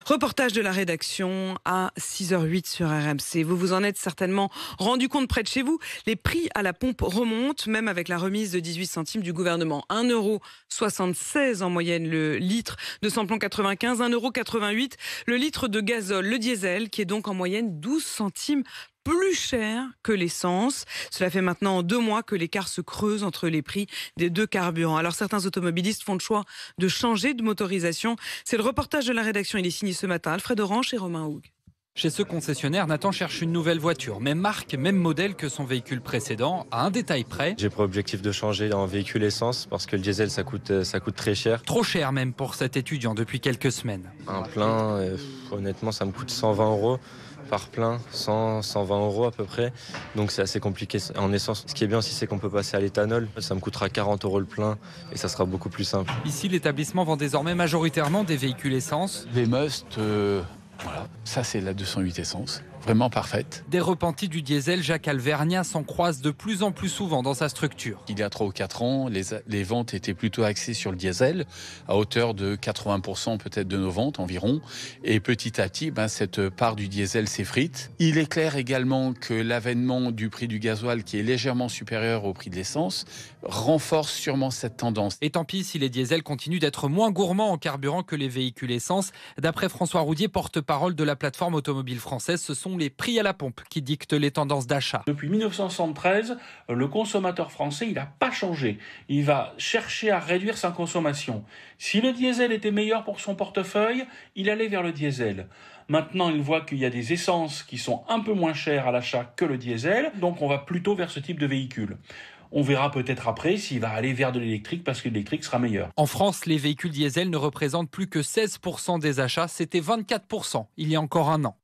Reportage de la rédaction à 6h08 sur RMC. Vous vous en êtes certainement rendu compte près de chez vous. Les prix à la pompe remontent, même avec la remise de 18 centimes du gouvernement. 1,76 € en moyenne le litre de samplon 95, 1,88 € le litre de gazole, le diesel, qui est donc en moyenne 12 centimes plus cher que l'essence. Cela fait maintenant 2 mois que l'écart se creuse entre les prix des deux carburants. Alors certains automobilistes font le choix de changer de motorisation. C'est le reportage de la rédaction. Il est signé ce matin. Alfred Orange et Romain Houg. Chez ce concessionnaire, Nathan cherche une nouvelle voiture, même marque, même modèle que son véhicule précédent, à un détail près. J'ai pour objectif de changer en véhicule essence parce que le diesel ça coûte très cher. Trop cher même pour cet étudiant depuis quelques semaines. Un plein, honnêtement ça me coûte 120 € par plein, 120 € à peu près. Donc c'est assez compliqué en essence. Ce qui est bien aussi, c'est qu'on peut passer à l'éthanol. Ça me coûtera 40 € le plein et ça sera beaucoup plus simple. Ici, l'établissement vend désormais majoritairement des véhicules essence. Les Must, voilà, ça c'est la 208 essence, vraiment parfaite. Des repentis du diesel, Jacques Alvernia s'en croise de plus en plus souvent dans sa structure. Il y a 3 ou 4 ans, les ventes étaient plutôt axées sur le diesel, à hauteur de 80% peut-être de nos ventes environ. Et petit à petit, cette part du diesel s'effrite. Il est clair également que l'avènement du prix du gasoil, qui est légèrement supérieur au prix de l'essence, renforce sûrement cette tendance. Et tant pis si les diesels continuent d'être moins gourmands en carburant que les véhicules essence. D'après François Roudier, porte-parole de la plateforme automobile française, ce sont les prix à la pompe qui dictent les tendances d'achat. Depuis 1973, le consommateur français, il n'a pas changé. Il va chercher à réduire sa consommation. Si le diesel était meilleur pour son portefeuille, il allait vers le diesel. Maintenant, il voit qu'il y a des essences qui sont un peu moins chères à l'achat que le diesel, donc on va plutôt vers ce type de véhicule. On verra peut-être après s'il va aller vers de l'électrique parce que l'électrique sera meilleur. En France, les véhicules diesel ne représentent plus que 16% des achats. C'était 24% il y a encore un an.